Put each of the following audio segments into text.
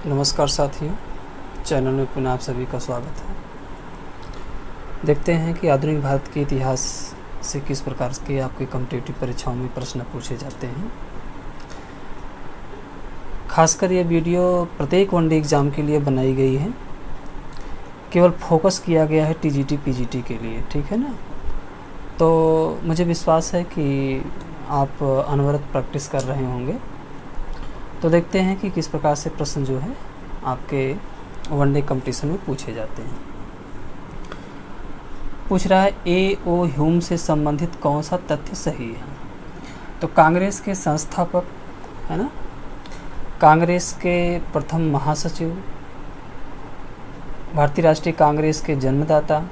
नमस्कार साथियों, चैनल में पुनः आप सभी का स्वागत है। देखते हैं कि आधुनिक भारत के इतिहास से किस प्रकार के आपके कॉम्पिटिटिव परीक्षाओं में प्रश्न पूछे जाते हैं। खासकर ये वीडियो प्रत्येक वनडे एग्ज़ाम के लिए बनाई गई है। केवल फोकस किया गया है टीजीटी पीजीटी के लिए, ठीक है ना। तो मुझे विश्वास है कि आप अनवरत प्रैक्टिस कर रहे होंगे। तो देखते हैं कि किस प्रकार से प्रश्न जो है आपके वनडे कंपटीशन में पूछे जाते हैं। पूछ रहा है ए.ओ. ह्यूम से संबंधित कौन सा तथ्य सही है। तो कांग्रेस के संस्थापक है ना, कांग्रेस के प्रथम महासचिव, भारतीय राष्ट्रीय कांग्रेस के जन्मदाता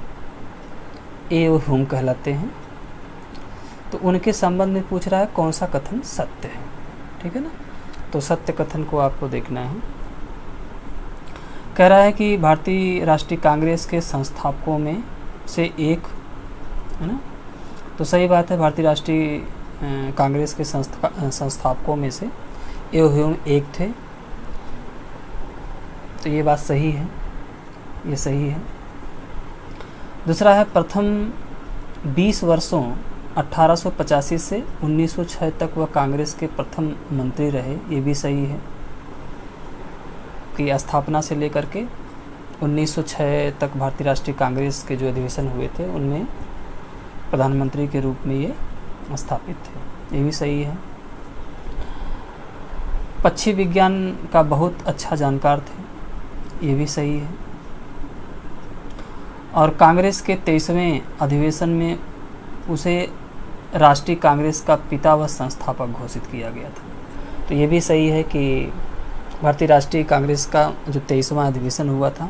ए.ओ. ह्यूम कहलाते हैं। तो उनके संबंध में पूछ रहा है कौन सा कथन सत्य है, ठीक है ना। तो सत्य कथन को आपको देखना है। कह रहा है कि भारतीय राष्ट्रीय कांग्रेस के संस्थापकों में से एक है ना। तो सही बात है, भारतीय राष्ट्रीय कांग्रेस के संस्थापकों में से ए.ओ. ह्यूम एक थे। तो ये बात सही है, ये सही है। दूसरा है प्रथम 20 वर्षों 1885 से 1906 तक वह कांग्रेस के प्रथम मंत्री रहे। ये भी सही है कि स्थापना से लेकर के 1906 तक भारतीय राष्ट्रीय कांग्रेस के जो अधिवेशन हुए थे उनमें प्रधानमंत्री के रूप में ये स्थापित थे। ये भी सही है। पक्षी विज्ञान का बहुत अच्छा जानकार थे। ये भी सही है। और कांग्रेस के 23वें अधिवेशन में उसे राष्ट्रीय कांग्रेस का पिता व संस्थापक घोषित किया गया था। तो ये भी सही है कि भारतीय राष्ट्रीय कांग्रेस का जो 23वां अधिवेशन हुआ था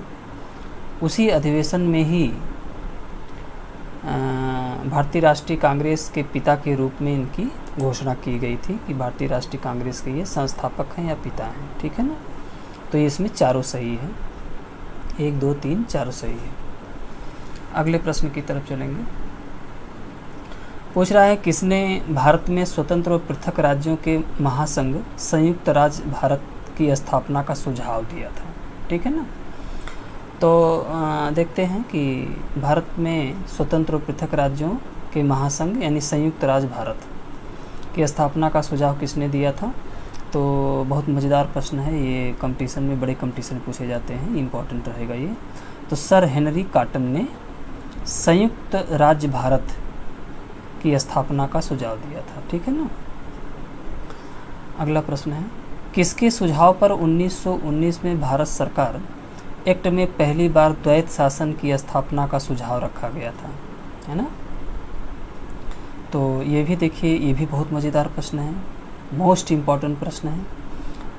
उसी अधिवेशन में ही भारतीय राष्ट्रीय कांग्रेस के पिता के रूप में इनकी घोषणा की गई थी कि भारतीय राष्ट्रीय कांग्रेस के ये संस्थापक हैं या पिता हैं, ठीक है ना। तो इसमें चारों सही है, 1 2 3 चारों सही है। अगले प्रश्न की तरफ चलेंगे। पूछ रहा है किसने भारत में स्वतंत्र और पृथक राज्यों के महासंघ संयुक्त राज्य भारत की स्थापना का सुझाव दिया था, ठीक है ना। तो देखते हैं कि भारत में स्वतंत्र और पृथक राज्यों के महासंघ यानी संयुक्त राज्य भारत की स्थापना का सुझाव किसने दिया था। तो बहुत मज़ेदार प्रश्न है ये, कंपटीशन में बड़े कंपटीशन पूछे जाते हैं, इम्पोर्टेंट रहेगा ये। तो सर हेनरी कॉटन ने संयुक्त राज्य भारत की स्थापना का सुझाव दिया था, ठीक है ना। अगला प्रश्न है किसके सुझाव पर 1919 में भारत सरकार एक्ट में पहली बार द्वैत शासन की स्थापना का सुझाव रखा गया था, है ना। तो ये भी देखिए, ये भी बहुत मज़ेदार प्रश्न है, मोस्ट इम्पॉर्टेंट प्रश्न है।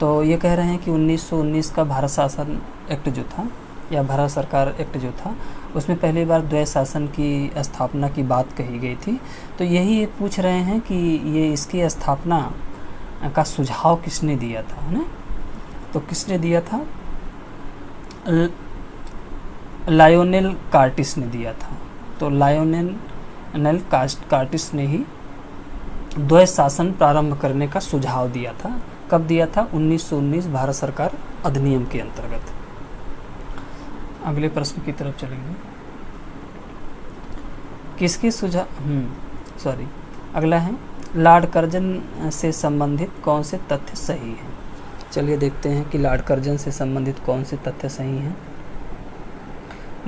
तो ये कह रहे हैं कि 1919 का भारत शासन एक्ट जो था या भारत सरकार एक्ट जो था उसमें पहली बार द्वैत शासन की स्थापना की बात कही गई थी। तो यही ये पूछ रहे हैं कि ये इसकी स्थापना का सुझाव किसने दिया था, है ना। तो किसने दिया था, लायोनेल कार्टिस ने दिया था। तो लायोनेल कार्टिस ने ही द्वैत शासन प्रारंभ करने का सुझाव दिया था। कब दिया था, 1919 भारत सरकार अधिनियम के अंतर्गत। अगले प्रश्न की तरफ चलेंगे। किसके सुझाव अगला है लॉर्ड कर्जन से संबंधित कौन से तथ्य सही हैं। चलिए देखते हैं कि लॉर्ड कर्जन से संबंधित कौन से तथ्य सही हैं।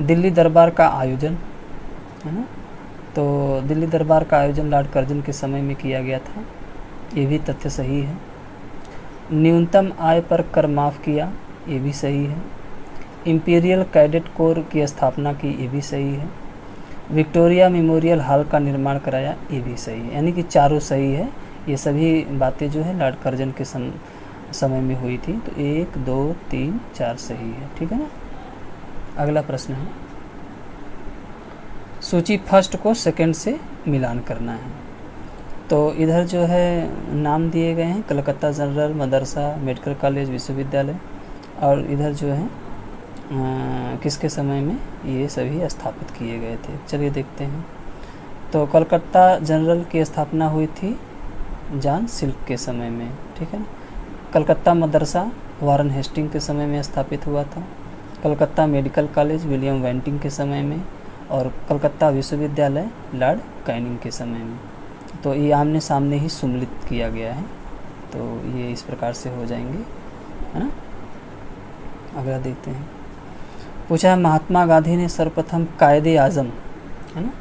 दिल्ली दरबार का आयोजन, है ना। तो दिल्ली दरबार का आयोजन लॉर्ड कर्जन के समय में किया गया था, ये भी तथ्य सही है। न्यूनतम आय पर कर माफ़ किया, ये भी सही है। इंपीरियल कैडेट कोर की स्थापना की, ये भी सही है। विक्टोरिया मेमोरियल हॉल का निर्माण कराया, ये भी सही है। यानी कि चारों सही है। ये सभी बातें जो है लॉर्ड कर्जन के समय में हुई थी। तो 1 2 3 4 सही है, ठीक है ना। अगला प्रश्न है सूची फर्स्ट को सेकंड से मिलान करना है। तो इधर जो है नाम दिए गए हैं कलकत्ता जनरल, मदरसा, मेडिकल कॉलेज, विश्वविद्यालय, और इधर जो है किसके समय में ये सभी स्थापित किए गए थे। चलिए देखते हैं। तो कलकत्ता जनरल की स्थापना हुई थी जॉन सिल्क के समय में, ठीक है। कलकत्ता मदरसा वारन हेस्टिंग के समय में स्थापित हुआ था। कलकत्ता मेडिकल कॉलेज विलियम वेंटिंग के समय में, और कलकत्ता विश्वविद्यालय लॉर्ड कैनिंग के समय में। तो ये आमने सामने ही सम्मिलित किया गया है, तो ये इस प्रकार से हो जाएंगे, है ना। अगला देखते हैं। पूछा है महात्मा गांधी ने सर्वप्रथम कायदे आज़म, है ना,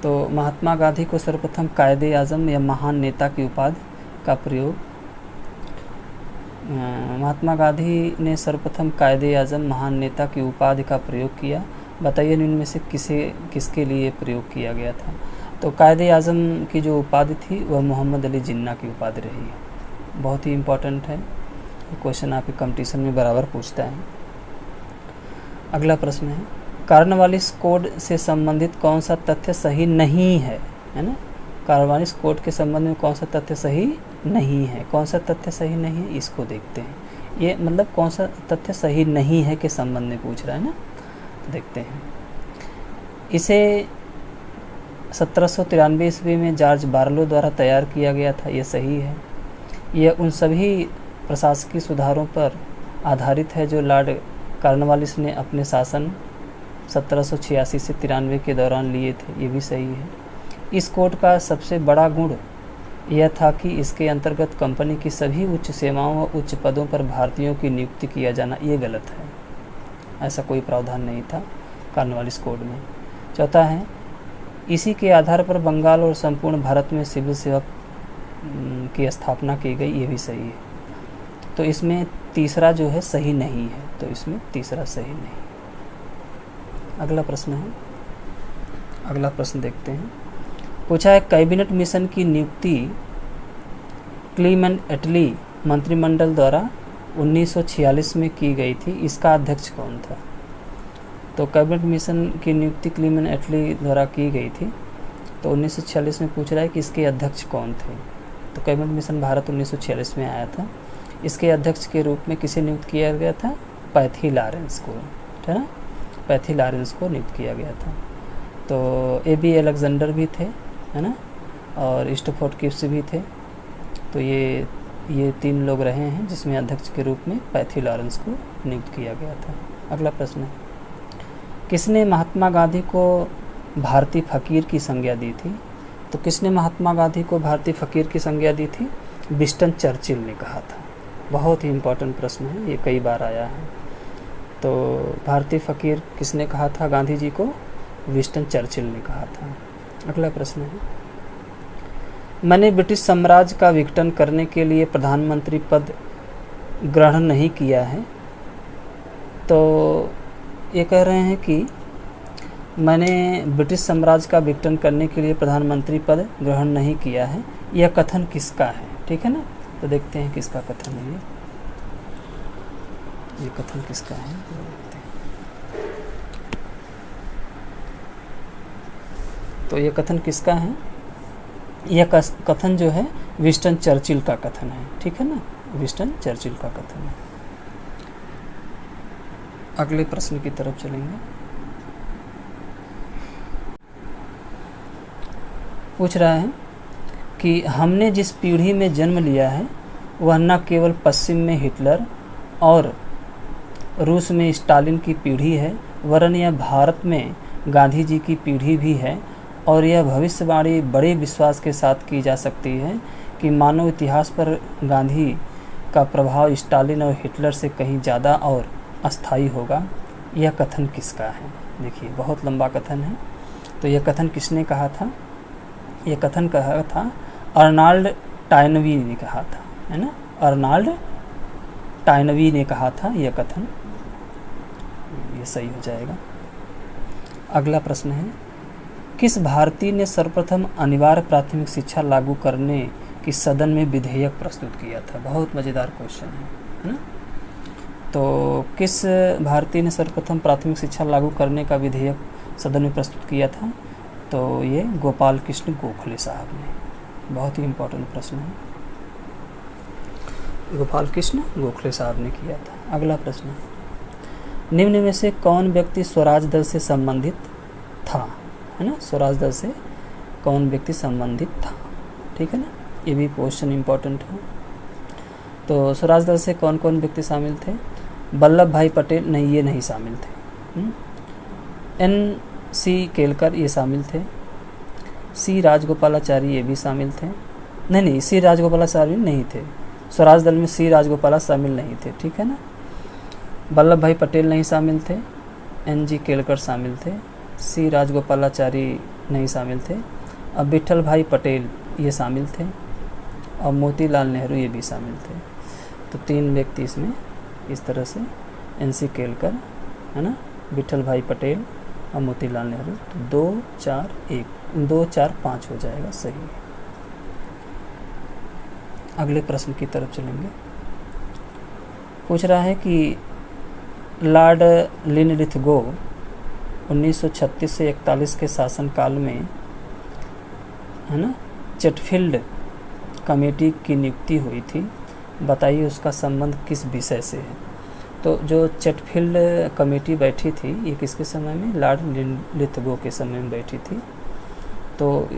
तो महात्मा गांधी को सर्वप्रथम कायदे आज़म या महान नेता की उपाधि का प्रयोग, महात्मा गांधी ने सर्वप्रथम कायदे आज़म महान नेता की उपाधि का प्रयोग किया। बताइए इनमें से किसके लिए प्रयोग किया गया था। तो कायदे आज़म की जो उपाधि थी वह मोहम्मद अली जिन्ना की उपाधि रही है। बहुत ही इम्पोर्टेंट है, क्वेश्चन आपके कंपटीशन में बराबर पूछता है। अगला प्रश्न है, कॉर्नवालिस कोड से संबंधित कौन सा तथ्य सही नहीं है, है ना। कॉर्नवालिस कोड के संबंध में कौन सा तथ्य सही नहीं है, कौन सा तथ्य सही नहीं है इसको देखते हैं। ये मतलब कौन सा तथ्य सही नहीं है के संबंध में पूछ रहा है ना, तो देखते हैं। इसे 1793 ईस्वी में जॉर्ज बार्लो द्वारा तैयार किया गया था, ये सही है। यह उन सभी प्रशासकीय सुधारों पर आधारित है जो लॉर्ड कॉर्नवालिस ने अपने शासन 1786 से 93 के दौरान लिए थे, ये भी सही है। इस कोड का सबसे बड़ा गुण यह था कि इसके अंतर्गत कंपनी की सभी उच्च सेवाओं व उच्च पदों पर भारतीयों की नियुक्ति किया जाना, ये गलत है, ऐसा कोई प्रावधान नहीं था कॉर्नवालिस कोड में। चौथा है, इसी के आधार पर बंगाल और संपूर्ण भारत में सिविल सेवा की स्थापना की गई, ये भी सही है। तो इसमें तीसरा जो है सही नहीं है, तो इसमें तीसरा सही नहीं। अगला प्रश्न है, अगला प्रश्न देखते हैं। पूछा है कैबिनेट मिशन की नियुक्ति क्लीमेंट एटली मंत्रिमंडल द्वारा 1946 में की गई थी, इसका अध्यक्ष कौन था। तो कैबिनेट मिशन की नियुक्ति क्लीमेंट एटली द्वारा की गई थी, तो 1946 में पूछ रहा है कि इसके अध्यक्ष कौन थे। तो कैबिनेट मिशन भारत 1946 में आया था। इसके अध्यक्ष के रूप में किसे नियुक्त किया गया था, पैथी लॉरेंस को, है ना, पैथी लॉरेंस को नियुक्त किया गया था। तो ए.बी. अलेक्जेंडर भी थे, है ना, और स्टैफोर्ड किप्स भी थे। तो ये तीन लोग रहे हैं जिसमें अध्यक्ष के रूप में पैथी लॉरेंस को नियुक्त किया गया था। अगला प्रश्न है, किसने महात्मा गांधी को भारतीय फ़कीर की संज्ञा दी थी। तो किसने महात्मा गांधी को भारतीय फ़कीर की संज्ञा दी थी, विंस्टन चर्चिल ने कहा था। बहुत ही इम्पोर्टेंट प्रश्न है, ये कई बार आया है। तो भारतीय फ़कीर किसने कहा था गांधी जी को, विंस्टन चर्चिल ने कहा था। अगला प्रश्न है, मैंने ब्रिटिश साम्राज्य का विघटन करने के लिए प्रधानमंत्री पद ग्रहण नहीं किया है। तो ये कह रहे हैं कि मैंने ब्रिटिश साम्राज्य का विघटन करने के लिए प्रधानमंत्री पद ग्रहण नहीं किया है, यह कथन किसका है, ठीक है ना। तो देखते हैं किसका कथन है ये कथन किसका है, देखते हैं। तो ये कथन किसका है, यह कथन जो है विंस्टन चर्चिल का कथन है, ठीक है ना, विंस्टन चर्चिल का कथन है। अगले प्रश्न की तरफ चलेंगे। पूछ रहा है कि हमने जिस पीढ़ी में जन्म लिया है वह न केवल पश्चिम में हिटलर और रूस में स्टालिन की पीढ़ी है, वरन यह भारत में गांधी जी की पीढ़ी भी है। और यह भविष्यवाणी बड़े विश्वास के साथ की जा सकती है कि मानव इतिहास पर गांधी का प्रभाव स्टालिन और हिटलर से कहीं ज़्यादा और अस्थायी होगा। यह कथन किसका है, देखिए बहुत लंबा कथन है। तो यह कथन किसने कहा था, यह कथन कहा था अर्नाल्ड टाइनवी ने कहा था, है ना, अर्नाल्ड टाइनवी ने कहा था यह कथन, ये सही हो जाएगा। अगला प्रश्न है, किस भारतीय ने सर्वप्रथम अनिवार्य प्राथमिक शिक्षा लागू करने की सदन में विधेयक प्रस्तुत किया था। बहुत मज़ेदार क्वेश्चन है ना। तो किस भारतीय ने सर्वप्रथम प्राथमिक शिक्षा लागू करने का विधेयक सदन में प्रस्तुत किया था। तो ये गोपाल कृष्ण गोखले साहब ने। बहुत ही इम्पोर्टेंट प्रश्न है, गोपाल कृष्ण गोखले साहब ने किया था। अगला प्रश्न, निम्न में से कौन व्यक्ति स्वराज दल से संबंधित था, है ना, स्वराज दल से कौन व्यक्ति संबंधित था, ठीक है ना, ये भी क्वेश्चन इम्पोर्टेंट है। तो स्वराज दल से कौन कौन व्यक्ति शामिल थे? वल्लभ भाई पटेल, नहीं ये नहीं शामिल थे। एन सी केलकर ये शामिल थे। सी राजगोपालाचारी ये भी शामिल थे। नहीं, सी राजगोपालाचारी नहीं थे, स्वराज दल में सी राजगोपाला शामिल नहीं थे, ठीक है ना। वल्लभ भाई पटेल नहीं शामिल थे, एन जी केलकर शामिल थे, सी राजगोपालाचारी नहीं शामिल थे, अब विट्ठल भाई पटेल ये शामिल थे, और मोतीलाल नेहरू ये भी शामिल थे। तो 3 व्यक्ति इसमें इस तरह से, एन सी केलकर, है ना, विट्ठल भाई पटेल और मोतीलाल नेहरू। तो 2 4 1 2 4 5 हो जाएगा, सही है। अगले प्रश्न की तरफ चलेंगे। पूछ रहा है कि लॉर्ड लिनलिथगो 1936 से 41 के शासनकाल में, है ना, चेटफील्ड कमेटी की नियुक्ति हुई थी, बताइए उसका संबंध किस विषय से है। तो जो चेटफील्ड कमेटी बैठी थी ये किसके समय में? लॉर्ड लिनलिथगो के समय में बैठी थी। तो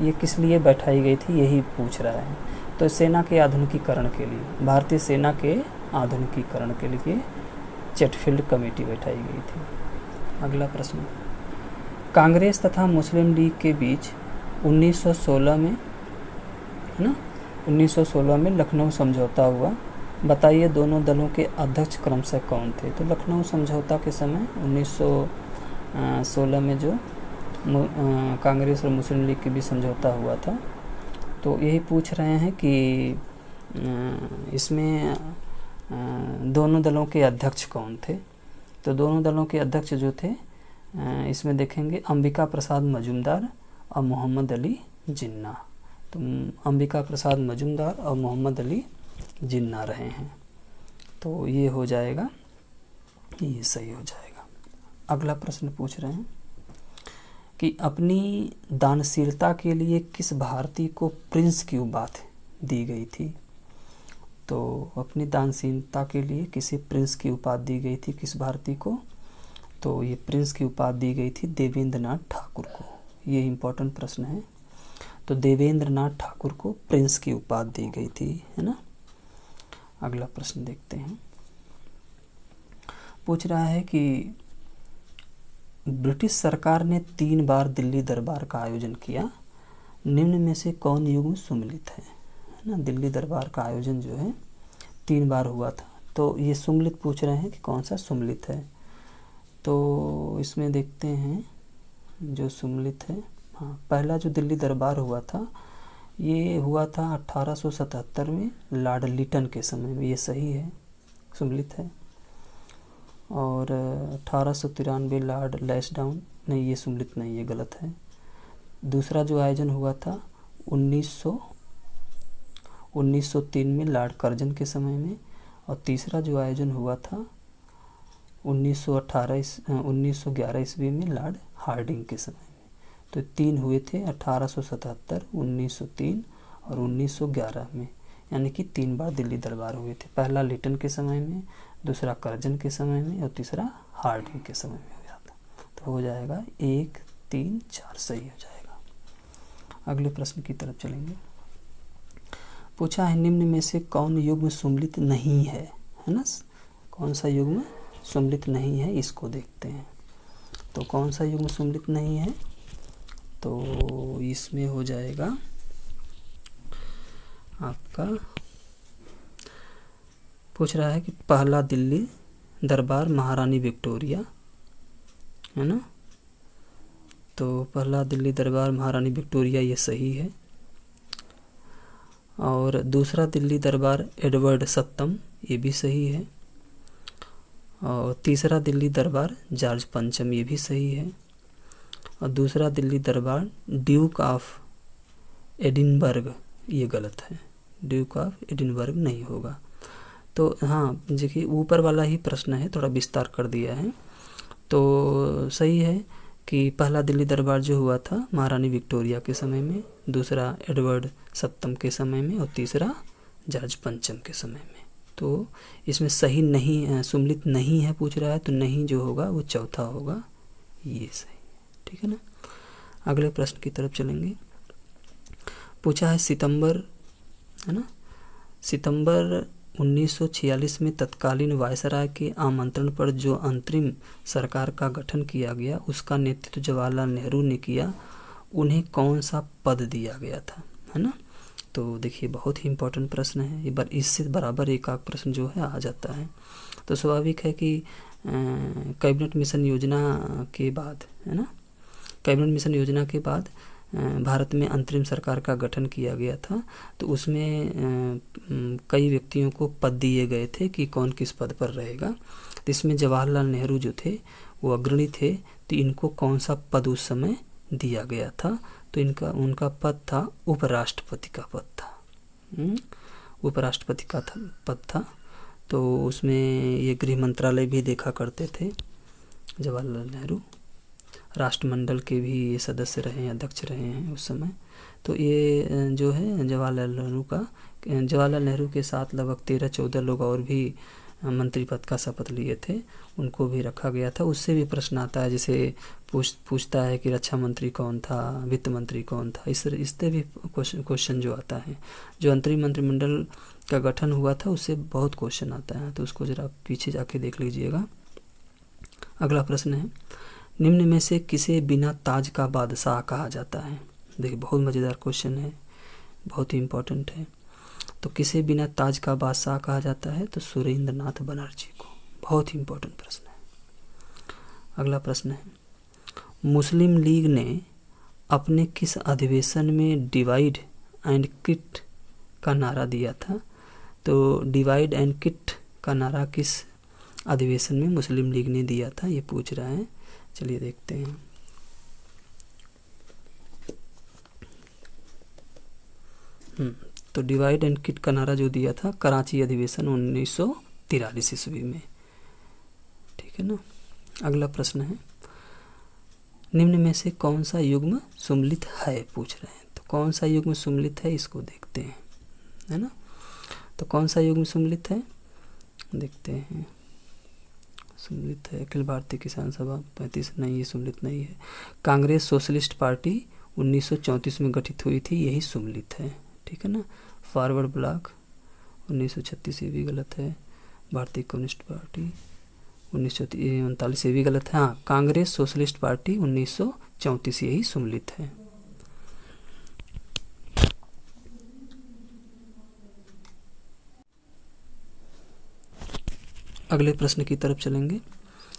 ये किस लिए बैठाई गई थी यही पूछ रहा है। तो सेना के आधुनिकीकरण के लिए, भारतीय सेना के आधुनिकीकरण के लिए चेटफील्ड कमेटी बैठाई गई थी। अगला प्रश्न, कांग्रेस तथा मुस्लिम लीग के बीच 1916 में, है ना, 1916 में लखनऊ समझौता हुआ, बताइए दोनों दलों के अध्यक्ष क्रमशः कौन थे। तो लखनऊ समझौता के समय 1916 में जो कांग्रेस और मुस्लिम लीग के बीच समझौता हुआ था, तो यही पूछ रहे हैं कि इसमें दोनों दलों के अध्यक्ष कौन थे। तो दोनों दलों के अध्यक्ष जो थे इसमें देखेंगे अंबिका प्रसाद मजूमदार और मोहम्मद अली जिन्ना। तो अंबिका प्रसाद मजूमदार और मोहम्मद अली जिन्ना रहे हैं। तो ये हो जाएगा, ये सही हो जाएगा। अगला प्रश्न पूछ रहे हैं कि अपनी दानशीलता के लिए किस भारतीय को प्रिंस की उपाधि दी गई थी। तो अपनी दानशीलता के लिए किसी प्रिंस की उपाधि दी गई थी, किस भारतीय को? तो ये प्रिंस की उपाधि दी गई थी देवेंद्र नाथ ठाकुर को। ये इम्पोर्टेंट प्रश्न है। तो देवेंद्र नाथ ठाकुर को प्रिंस की उपाधि दी गई थी, है ना। अगला प्रश्न देखते हैं। पूछ रहा है कि ब्रिटिश सरकार ने 3 बार दिल्ली दरबार का आयोजन किया, निम्न में से कौन युग में सुमिलित है ना। दिल्ली दरबार का आयोजन जो है 3 बार हुआ था। तो ये सुमिलित पूछ रहे हैं कि कौन सा सुमिलित है। तो इसमें देखते हैं जो सुमिलित है। हाँ, पहला जो दिल्ली दरबार हुआ था ये हुआ था 1877 में लॉर्ड लिटन के समय में, ये सही है, सुमिलित है। और 1893 लॉर्ड लैंसडाउन, नहीं ये सुमिलित नहीं, ये गलत है। दूसरा जो आयोजन हुआ था 1903 में लॉर्ड कर्जन के समय में। और तीसरा जो आयोजन हुआ था 1911 ईस्वी में लॉर्ड हार्डिंग के समय में। तो 3 हुए थे 1877, 1903 और 1911 में, यानी कि 3 बार दिल्ली दरबार हुए थे। पहला लिटन के समय में, दूसरा कर्जन के समय में और तीसरा हार्डिंग के समय में हुआ था। तो हो जाएगा 1 3 4 सही हो जाएगा। अगले प्रश्न की तरफ चलेंगे। पूछा है निम्न में से कौन युग्म सुमिलित नहीं है, है ना। कौन सा युग्म सुमिलित नहीं है इसको देखते हैं। तो कौन सा युग्म सुमिलित नहीं है, तो इसमें हो जाएगा आपका, पूछ रहा है कि पहला दिल्ली दरबार महारानी विक्टोरिया, है ना। तो पहला दिल्ली दरबार महारानी विक्टोरिया ये सही है। और दूसरा दिल्ली दरबार एडवर्ड सप्तम, ये भी सही है। और तीसरा दिल्ली दरबार जॉर्ज पंचम, ये भी सही है। और दूसरा दिल्ली दरबार ड्यूक ऑफ एडिनबर्ग, ये गलत है, ड्यूक ऑफ एडिनबर्ग नहीं होगा। तो हाँ, देखिए ऊपर वाला ही प्रश्न है, थोड़ा विस्तार कर दिया है। तो सही है कि पहला दिल्ली दरबार जो हुआ था महारानी विक्टोरिया के समय में, दूसरा एडवर्ड सप्तम के समय में और तीसरा जॉर्ज पंचम के समय में। तो इसमें सही नहीं, सुमिलित नहीं है पूछ रहा है, तो नहीं जो होगा वो चौथा होगा, ये सही, ठीक है ना। अगले प्रश्न की तरफ चलेंगे। पूछा है सितंबर, है ना, सितंबर 1946 में तत्कालीन वायसराय के आमंत्रण पर जो अंतरिम सरकार का गठन किया गया उसका नेतृत्व जवाहरलाल नेहरू ने किया, उन्हें कौन सा पद दिया गया था, है ना। तो देखिए बहुत ही इम्पोर्टेंट प्रश्न है, ये बार इससे बराबर एक आध प्रश्न जो है आ जाता है। तो स्वाभाविक है कि कैबिनेट मिशन योजना के बाद, है ना, कैबिनेट मिशन योजना के बाद भारत में अंतरिम सरकार का गठन किया गया था। तो उसमें कई व्यक्तियों को पद दिए गए थे कि कौन किस पद पर रहेगा। तो इसमें जवाहरलाल नेहरू जो थे वो अग्रणी थे, तो इनको कौन सा पद उस समय दिया गया था, तो उनका पद था उपराष्ट्रपति का पद था, उपराष्ट्रपति का पद था। तो उसमें ये गृह मंत्रालय भी देखा करते थे जवाहरलाल नेहरू, राष्ट्रमंडल के भी ये सदस्य रहे हैं, अध्यक्ष रहे हैं उस समय। तो ये जो है जवाहरलाल नेहरू के साथ लगभग 13-14 लोग और भी मंत्री पद का शपथ लिए थे, उनको भी रखा गया था। उससे भी प्रश्न आता है, जैसे पूछता है कि रक्षा मंत्री कौन था, वित्त मंत्री कौन था, इससे भी क्वेश्चन जो आता है। जो अंतरिम मंत्रिमंडल का गठन हुआ था उससे बहुत क्वेश्चन आता है, तो उसको ज़रा पीछे जाके देख लीजिएगा। अगला प्रश्न है, निम्न में से किसे बिना ताज का बादशाह कहा जाता है। देखिए बहुत मज़ेदार क्वेश्चन है, बहुत ही इम्पोर्टेंट है। तो किसे बिना ताज का बादशाह कहा जाता है, तो सुरेंद्र नाथ बनर्जी को। बहुत ही इम्पोर्टेंट प्रश्न है। अगला प्रश्न है, मुस्लिम लीग ने अपने किस अधिवेशन में डिवाइड एंड किट का नारा दिया था। तो डिवाइड एंड किट का नारा किस अधिवेशन में मुस्लिम लीग ने दिया था, ये पूछ रहा है। चलिए देखते हैं। तो डिवाइड एंड किट का नारा जो दिया था कराची अधिवेशन 1943 ईस्वी में, ठीक है ना। अगला प्रश्न है, निम्न में से कौन सा युग्म सुम्मिलित है, पूछ रहे हैं। तो कौन सा युग्म सुम्मिलित है इसको देखते हैं, है ना। तो कौन सा युग्म सुम्मिलित है, देखते हैं। सुम्मिलित है अखिल भारतीय किसान सभा 35, नहीं ये सुम्मिलित नहीं है। कांग्रेस सोशलिस्ट पार्टी 1934 में गठित हुई थी, यही सुम्मिलित है, ठीक है ना। फॉरवर्ड ब्लॉक 1936, ये भी गलत है। भारतीय कम्युनिस्ट पार्टी 1939, ये भी गलत है। हाँ, कांग्रेस सोशलिस्ट पार्टी 1934, यही सुम्मिलित है। अगले प्रश्न की तरफ चलेंगे।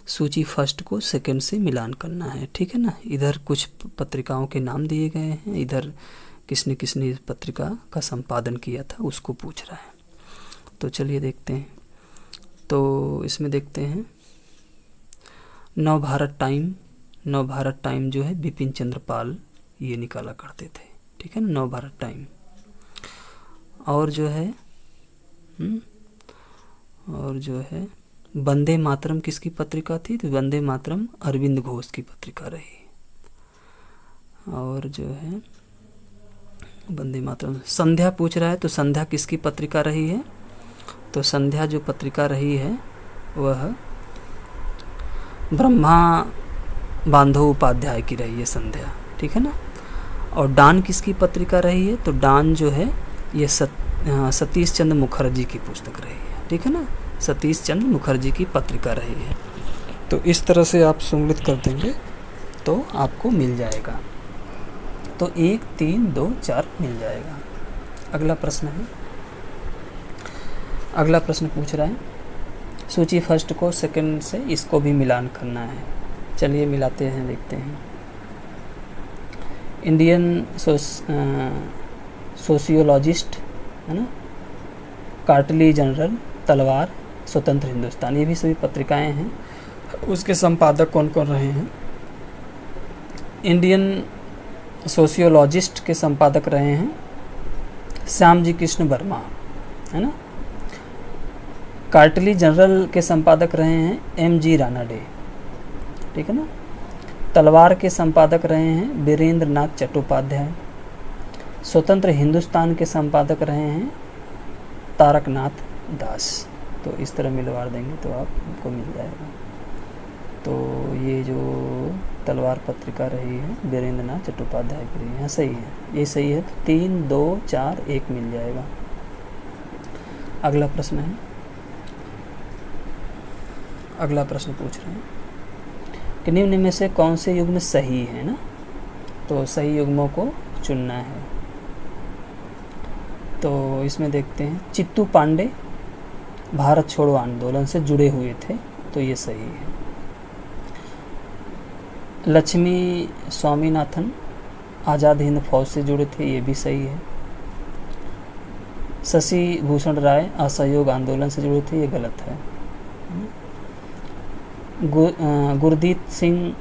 सूची फर्स्ट को सेकंड से मिलान करना है, ठीक है ना। इधर कुछ पत्रिकाओं के नाम दिए गए हैं, इधर किसने किसने इस पत्रिका का संपादन किया था उसको पूछ रहा है। तो चलिए देखते हैं। तो इसमें देखते हैं नवभारत टाइम जो है बिपिन चंद्र पाल ये निकाला करते थे, ठीक है ना, नवभारत टाइम। और जो है वंदे मातरम किसकी पत्रिका थी, तो वंदे मातरम अरविंद घोष की पत्रिका रही। और जो है वंदे मातरम, संध्या पूछ रहा है, तो संध्या किसकी पत्रिका रही है, तो संध्या जो पत्रिका रही है वह ब्रह्मा बांधव उपाध्याय की रही है संध्या, ठीक है ना। और डान किसकी पत्रिका रही है, तो डान जो है ये सतीश चंद्र मुखर्जी की पुस्तक रही है, ठीक है ना, सतीश चंद्र मुखर्जी की पत्रिका रही है। तो इस तरह से आप सम्मिलित कर देंगे तो आपको मिल जाएगा। तो 1, 3, 2, 4 मिल जाएगा। अगला प्रश्न है, अगला प्रश्न पूछ रहा है सूची फर्स्ट को सेकंड से इसको भी मिलान करना है। चलिए मिलाते हैं, देखते हैं। इंडियन सोशियोलॉजिस्ट, है ना, कार्टली जनरल, तलवार, स्वतंत्र हिंदुस्तान, ये भी सभी पत्रिकाएं हैं। उसके संपादक कौन कौन रहे हैं। इंडियन सोशियोलॉजिस्ट के संपादक रहे हैं श्याम जी कृष्ण वर्मा, है ना। कार्टली जनरल के संपादक रहे हैं M.G. रानाडे, ठीक है ना। तलवार के संपादक रहे हैं वीरेंद्र नाथ चट्टोपाध्याय। स्वतंत्र हिंदुस्तान के संपादक रहे हैं तारकनाथ दास। तो इस तरह मिलवा देंगे तो आपको मिल जाएगा। तो ये जो तलवार पत्रिका रही है वीरेंद्र नाथ चट्टोपाध्याय की रही है, सही है, ये सही है। 3, 2, 4, 1 मिल जाएगा। अगला प्रश्न है, अगला प्रश्न पूछ रहे हैं कि निम्न में से कौन से युग्म सही है ना, तो सही युग्मों को चुनना है। तो इसमें देखते हैं चित्तू पांडे भारत छोड़ो आंदोलन से जुड़े हुए थे, तो ये सही है। लक्ष्मी स्वामीनाथन आज़ाद हिंद फौज से जुड़े थे, ये भी सही है। शशि भूषण राय असहयोग आंदोलन से जुड़े थे, ये गलत है। गुरदीप सिंह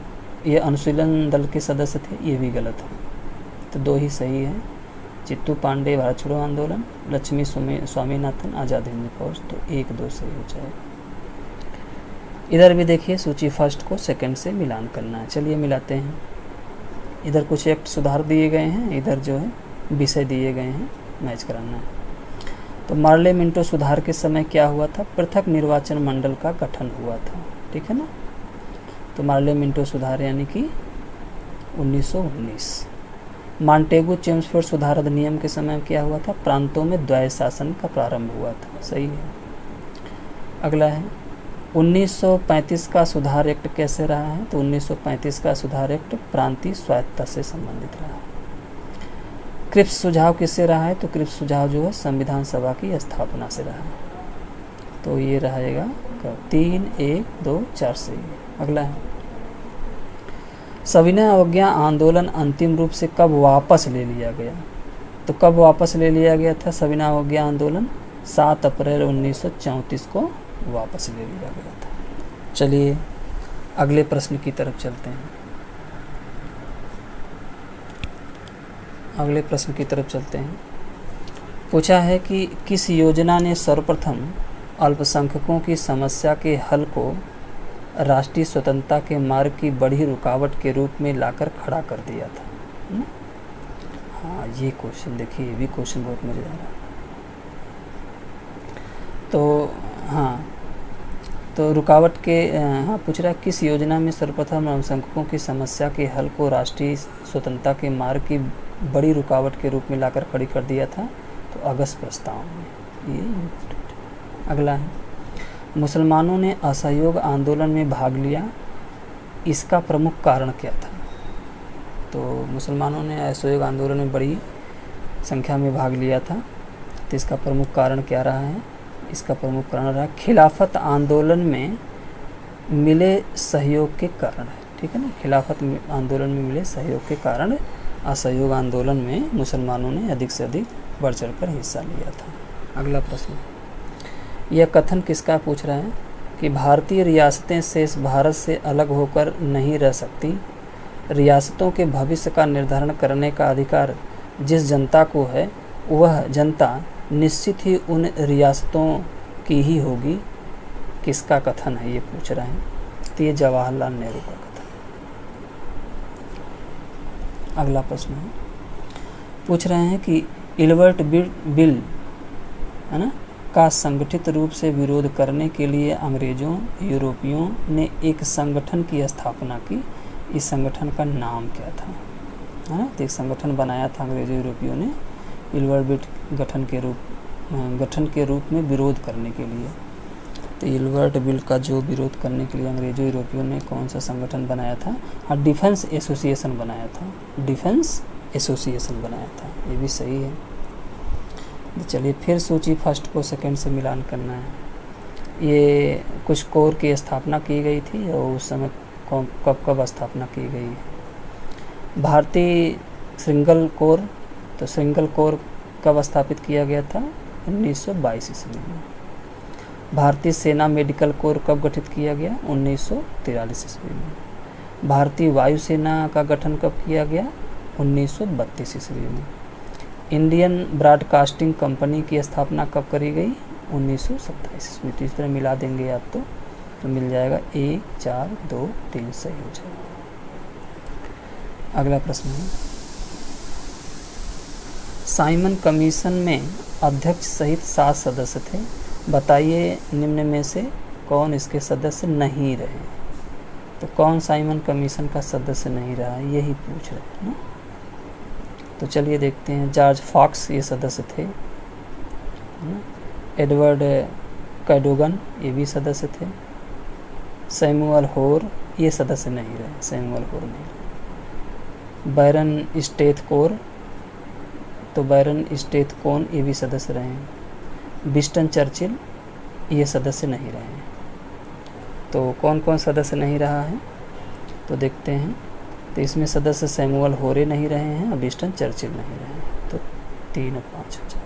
ये अनुशीलन दल के सदस्य थे, ये भी गलत है। तो दो ही सही है, चित्तू पांडे भारत छोड़ो आंदोलन, लक्ष्मी स्वामीनाथन आज़ाद हिंद फौज, तो 1-2 सही हो जाएगा। इधर भी देखिए सूची फर्स्ट को सेकंड से मिलान करना है। चलिए मिलाते हैं। इधर कुछ एक्ट सुधार दिए गए हैं, इधर जो है विषय दिए गए हैं, मैच कराना है। तो मार्ले मिंटो सुधार के समय क्या हुआ था? पृथक निर्वाचन मंडल का गठन हुआ था, ठीक है ना। तो मार्ले मिंटो सुधार यानी कि 1919। मॉन्टेगू चेम्सफोर्ड सुधार अधिनियम के समय क्या हुआ था? प्रांतों में द्वैध शासन का प्रारंभ हुआ था, सही है। अगला है 1935 का सुधार एक्ट कैसे रहा है? तो 1935 का सुधार एक्ट प्रांतीय स्वायत्तता से संबंधित रहा है। क्रिप्स सुझाव किससे रहा है? तो क्रिप्स सुझाव जो है संविधान सभा की स्थापना से रहा है, तो ये रहेगा 3, 1, 2, 4 सही है। अगला है सविनय अवज्ञा आंदोलन अंतिम रूप से कब वापस ले लिया गया? तो कब वापस ले लिया गया था सविनय अवज्ञा आंदोलन? 7 अप्रैल 1934 को वापस ले लिया गया था। चलिए अगले प्रश्न की तरफ चलते हैं। अगले प्रश्न की तरफ चलते हैं। पूछा है कि किस योजना ने सर्वप्रथम अल्पसंख्यकों की समस्या के हल को राष्ट्रीय स्वतंत्रता के मार्ग की बड़ी रुकावट के रूप में लाकर खड़ा कर दिया था? हाँ, ये क्वेश्चन देखिए, ये भी क्वेश्चन बहुत मज़ेदार है। तो हाँ, तो रुकावट के हाँ पूछ रहा है किस योजना में सर्वप्रथम अल्पसंख्यकों की समस्या के हल को राष्ट्रीय स्वतंत्रता के मार्ग की बड़ी रुकावट के रूप में लाकर खड़ी कर दिया था? तो अगस्त प्रस्ताव में। ये अगला है मुसलमानों ने असहयोग आंदोलन में भाग लिया, इसका प्रमुख कारण क्या था? तो मुसलमानों ने असहयोग आंदोलन में बड़ी संख्या में भाग लिया था, तो इसका प्रमुख कारण क्या रहा है? इसका प्रमुख कारण रहा खिलाफत आंदोलन में मिले सहयोग के कारण है, ठीक है ना। खिलाफत आंदोलन में मिले सहयोग के कारण असहयोग आंदोलन में मुसलमानों ने अधिक से अधिक बढ़ चढ़कर हिस्सा लिया था। अगला प्रश्न, यह कथन किसका पूछ रहा है कि भारतीय रियासतें शेष भारत से अलग होकर नहीं रह सकती, रियासतों के भविष्य का निर्धारण करने का अधिकार जिस जनता को है वह जनता निश्चित ही उन रियासतों की ही होगी। किसका कथन है ये पूछ रहे हैं? तो ये जवाहरलाल नेहरू का कथन। अगला प्रश्न है, पूछ रहे हैं कि इल्बर्ट बिल है ना का संगठित रूप से विरोध करने के लिए अंग्रेज़ों यूरोपियों ने एक संगठन की स्थापना की, इस संगठन का नाम क्या था? है ना, तो एक संगठन बनाया था अंग्रेज़ों यूरोपियों ने इल्बर्ट बिल गठन के रूप में विरोध करने के लिए। तो इल्बर्ट बिल का जो विरोध करने के लिए अंग्रेज़ों यूरोपियों ने कौन सा संगठन बनाया था? हाँ, डिफेंस एसोसिएशन बनाया था, डिफेंस एसोसिएशन बनाया था, ये भी सही है। चलिए फिर सूची फर्स्ट को सेकंड से मिलान करना है। ये कुछ कोर की स्थापना की गई थी और उस समय कब स्थापना की गई है? भारतीय श्रृंखल कोर, तो श्रृंखल कोर कब स्थापित किया गया था? 1922 ईस्वी में। भारतीय सेना मेडिकल कोर कब गठित किया गया? 1943 ईस्वी में। भारतीय वायुसेना का गठन कब किया गया? 1932 ईस्वी में। इंडियन ब्रॉडकास्टिंग कंपनी की स्थापना कब करी गई? 1927 ईस्वी। तो इस तरह मिला देंगे आप तो मिल जाएगा 1, 4, 2, 3 सही हो जाएगा। अगला प्रश्न है, साइमन कमीशन में अध्यक्ष सहित 7 सदस्य थे, बताइए निम्न में से कौन इसके सदस्य नहीं रहे? तो कौन साइमन कमीशन का सदस्य नहीं रहा, यही पूछ रहे हैं ना। तो चलिए देखते हैं, जॉर्ज फॉक्स ये सदस्य थे, एडवर्ड कैडोगन, ये भी सदस्य थे। सैमुअल होर, ये सदस्य नहीं रहे, सैमुअल होर नहीं रहे। बैरन स्टेथकोर, तो बैरन स्टेथकोन, ये भी सदस्य रहे हैं। विंस्टन चर्चिल, ये सदस्य नहीं रहे हैं। तो कौन कौन सदस्य नहीं रहा है, तो देखते हैं। तो इसमें सदस्य सैमुअल होरे नहीं रहे हैं और विंस्टन चर्चिल नहीं रहे हैं। तो 3 और 5 हो जाए।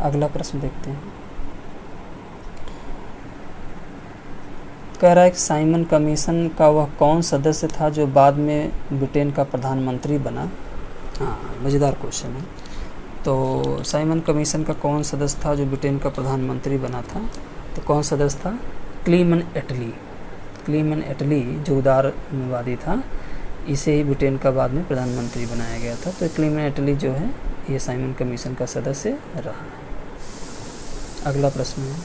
अगला प्रश्न देखते हैं। कह रहा है कि साइमन कमीशन का वह कौन सदस्य था जो बाद में ब्रिटेन का प्रधानमंत्री बना। हाँ, मज़ेदार क्वेश्चन है। तो साइमन कमीशन का कौन सदस्य था जो ब्रिटेन का प्रधानमंत्री बना था, तो कौन सदस्य था? क्लीमन एटली। क्लीमन एटली जो उदारवादी था, इसे ही ब्रिटेन का बाद में प्रधानमंत्री बनाया गया था। तो क्लीमन एटली जो है ये साइमन कमीशन का सदस्य रहा। अगला प्रश्न है,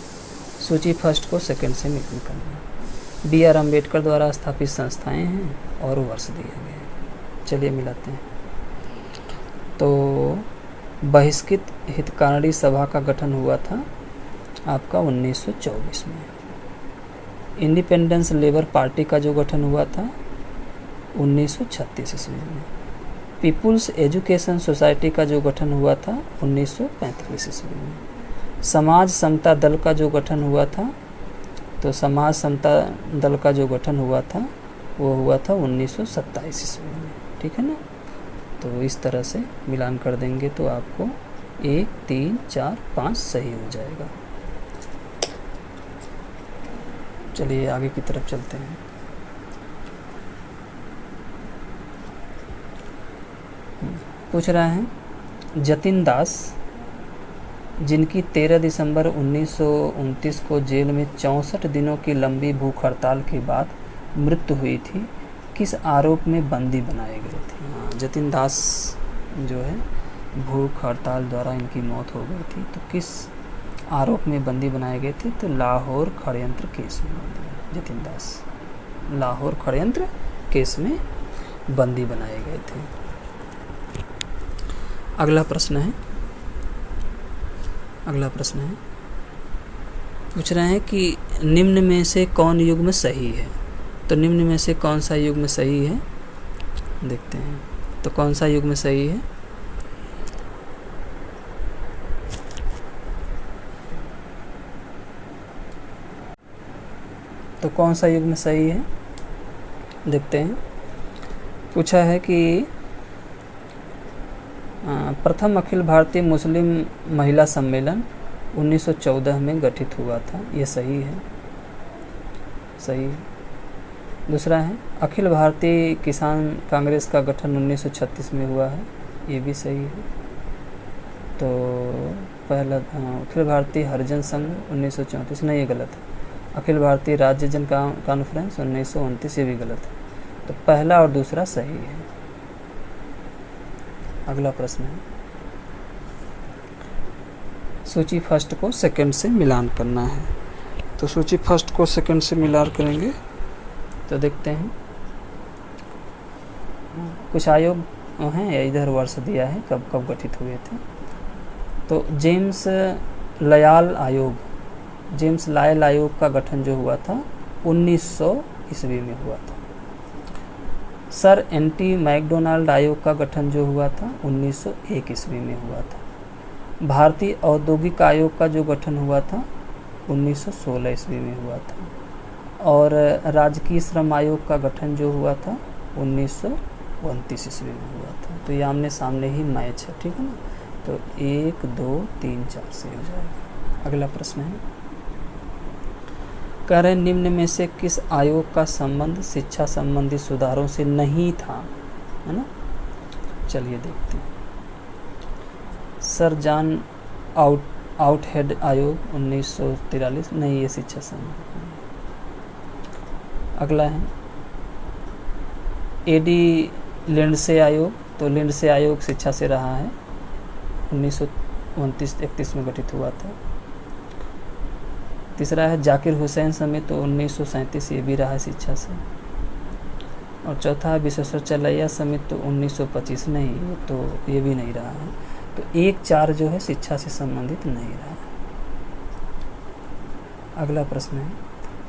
सूची फर्स्ट को सेकंड से मिलन करना। B.R. अम्बेडकर द्वारा स्थापित संस्थाएं हैं और वर्ष दिया गया है। चलिए मिलाते हैं। तो बहिष्कृत हितकारिणी सभा का गठन हुआ था आपका 1924 में। इंडिपेंडेंस लेबर पार्टी का जो गठन हुआ था 1936 ईस्वी में। पीपुल्स एजुकेशन सोसाइटी का जो गठन हुआ था 1945 ईस्वी में। समाज समता दल का जो गठन हुआ था, तो समाज समता दल का जो गठन हुआ था वो हुआ था 1927 ईस्वी में। ठीक है ना। तो इस तरह से मिलान कर देंगे तो आपको 1, 3, 4, 5 सही हो जाएगा। चलिए आगे की तरफ चलते हैं। पूछ रहा है, जतिन दास जिनकी 13 दिसंबर 1929 को जेल में 64 दिनों की लंबी भूख हड़ताल के बाद मृत्यु हुई थी, किस आरोप में बंदी बनाए गए थे? जतिन दास जो है भूख हड़ताल द्वारा इनकी मौत हो गई थी, तो किस आरोप में बंदी बनाए गए थे? तो लाहौर षड्यंत्र केस में बंदी। जतिन दास लाहौर षड्यंत्र केस में बंदी बनाए गए थे। अगला प्रश्न है पूछ रहे हैं कि निम्न में से कौन युग्म सही है? तो निम्न में से कौन सा युग्म सही है, देखते हैं। तो कौन सा युग्म सही है? तो कौन सा युग्म सही है, देखते हैं। पूछा है कि प्रथम अखिल भारतीय मुस्लिम महिला सम्मेलन 1914 में गठित हुआ था, ये सही है, सही है। दूसरा है अखिल भारतीय किसान कांग्रेस का गठन 1936 में हुआ है, ये भी सही है। तो पहला अखिल भारतीय हरिजन संघ 1934, नहीं ये गलत है। अखिल भारतीय राज्य जन कॉन्फ्रेंस 1929, ये भी गलत है। तो पहला और दूसरा सही है। अगला प्रश्न है, सूची फर्स्ट को सेकंड से मिलान करना है। तो सूची फर्स्ट को सेकंड से मिलान करेंगे तो देखते हैं। कुछ आयोग हैं, इधर वर्ष दिया है कब कब गठित हुए थे। तो जेम्स लायल आयोग का गठन जो हुआ था 1900 ईस्वी में हुआ था। सर एंटी मैकडोनाल्ड आयोग का गठन जो हुआ था 1901 ईस्वी में हुआ था। भारतीय औद्योगिक आयोग का जो गठन हुआ था 1916 ईस्वी में हुआ था। और राजकीय श्रम आयोग का गठन जो हुआ था 1929 ईस्वी में हुआ था। तो ये आमने सामने ही मैच है, ठीक है ना। तो 1, 2, 3, 4 से हो जाएगा। अगला प्रश्न है, कह रहे निम्न में से किस आयोग का संबंध शिक्षा संबंधी सुधारों से नहीं था, है ना। चलिए देखते हैं। सर जॉन आउटहेड आयोग 1943, नहीं ये शिक्षा संबंधी। अगला है एडी लिंडसे आयोग, तो लिंडसे आयोग शिक्षा से रहा है, 1929-31 में गठित हुआ था। तीसरा है जाकिर हुसैन समिति, तो 1937, ये भी रहा है शिक्षा से। और चौथा है विश्वेश्वरैया समिति, तो 1925, नहीं तो ये भी नहीं रहा है। तो 1, 4 जो है शिक्षा से संबंधित नहीं रहा है। अगला प्रश्न है,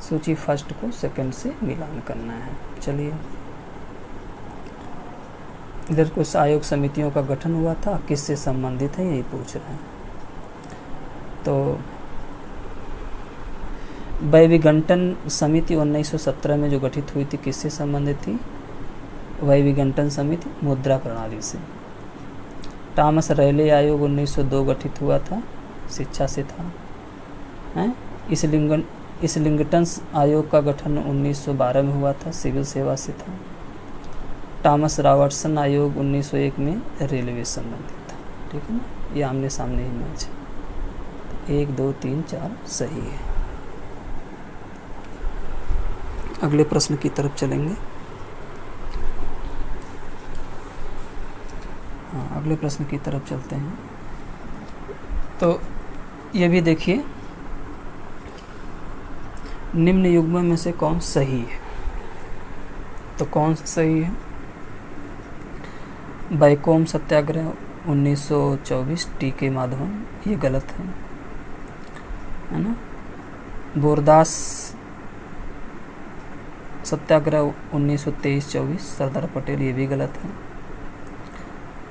सूची फर्स्ट को सेकंड से मिलान करना है। चलिए, इधर कुछ आयोग समितियों का गठन हुआ था, किससे संबंधित है यही पूछ रहे हैं। तो वैविघटन समिति 1917 में जो गठित हुई थी, किससे संबंधित थी? वैविघटन समिति मुद्रा प्रणाली से। टॉमस रैले आयोग 1902 गठित हुआ था, शिक्षा से था। हैं? इस्लिंगटन आयोग का गठन 1912 में हुआ था, सिविल सेवा से था। टॉमस रॉबर्टसन आयोग 1901 में रेलवे संबंधित था। ठीक है ना, ये आमने सामने ही मैच है। 1 2 3 4 सही है। अगले प्रश्न की तरफ चलेंगे। हाँ, अगले प्रश्न की तरफ चलते हैं। तो ये भी देखिए, निम्न युग्म में से कौन सही है? तो कौन सा सही है? बैकोम सत्याग्रह 1924 टी.के. माधवन, ये गलत है ना। बोरदास सत्याग्रह 1923-24 सरदार पटेल, ये भी गलत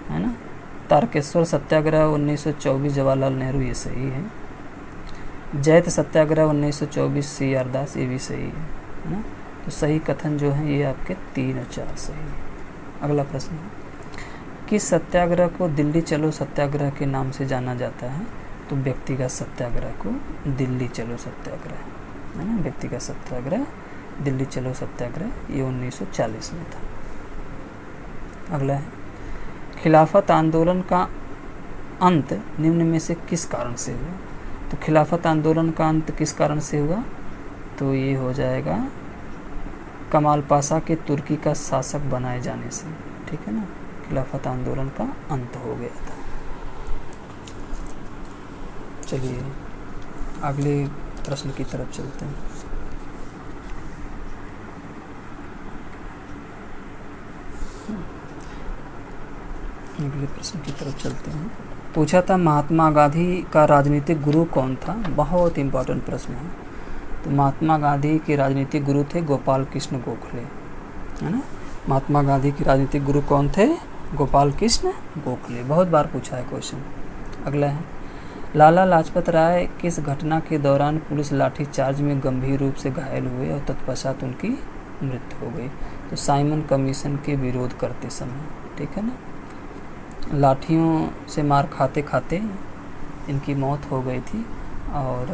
है ना। तारकेश्वर सत्याग्रह 1924 जवाहरलाल नेहरू, ये सही है। जैत सत्याग्रह 1924 सी.आर. दास, ये भी सही है ना। तो सही कथन जो है ये आपके 3 और 4 सही है। अगला प्रश्न है, किस सत्याग्रह को दिल्ली चलो सत्याग्रह के नाम से जाना जाता है? तो व्यक्तिगत सत्याग्रह को दिल्ली चलो सत्याग्रह है ना। व्यक्तिगत सत्याग्रह दिल्ली चलो सत्याग्रह, ये 1940 में था। अगला है, खिलाफत आंदोलन का अंत निम्न में से किस कारण से हुआ? तो खिलाफत आंदोलन का अंत किस कारण से हुआ? तो ये हो जाएगा कमाल पाशा के तुर्की का शासक बनाए जाने से। ठीक है ना, खिलाफत आंदोलन का अंत हो गया था। चलिए अगले प्रश्न की तरफ चलते हैं। अगले प्रश्न की तरफ चलते हैं। पूछा था महात्मा गांधी का राजनीतिक गुरु कौन था? बहुत इम्पोर्टेंट प्रश्न है। तो महात्मा गांधी के राजनीतिक गुरु थे गोपाल कृष्ण गोखले, है ना। महात्मा गांधी के राजनीतिक गुरु कौन थे? गोपाल कृष्ण गोखले। बहुत बार पूछा है क्वेश्चन। अगला है, लाला लाजपत राय किस घटना के दौरान पुलिस लाठीचार्ज में गंभीर रूप से घायल हुए और तत्पश्चात उनकी मृत्यु हो गई? तो साइमन कमीशन के विरोध करते समय। ठीक है ना, लाठियों से मार खाते खाते इनकी मौत हो गई थी और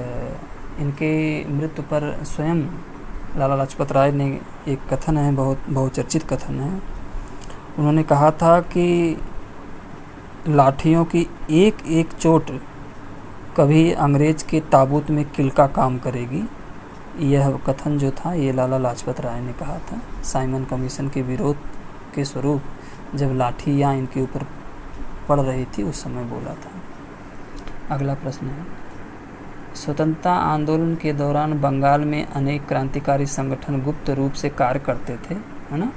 इनके मृत्यु पर स्वयं लाला लाजपत राय ने, एक कथन है, बहुत बहुचर्चित कथन है, उन्होंने कहा था कि लाठियों की एक एक चोट कभी अंग्रेज के ताबूत में किल का काम करेगी। यह कथन जो था ये लाला लाजपत राय ने कहा था साइमन कमीशन के विरोध के स्वरूप, जब लाठियाँ इनके ऊपर पड़ रही थी उस समय बोला था। अगला प्रश्न है, स्वतंत्रता आंदोलन के दौरान बंगाल में अनेक क्रांतिकारी संगठन गुप्त रूप से कार्य करते थे, है ना।